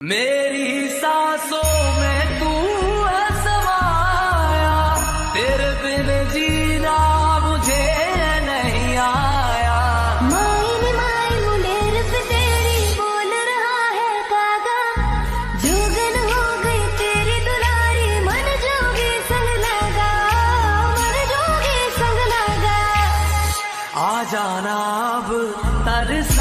मेरी सांसों में तू है समाया, तेरे बिन जीना मुझे नहीं आया। माइन माइन मुंडेर पे तेरी बोल रहा है कागा, जोगन हो गई तेरी दुलारी, मन जोगी संग लगा, मन जोगी संग लगा। आ जाना अब तरस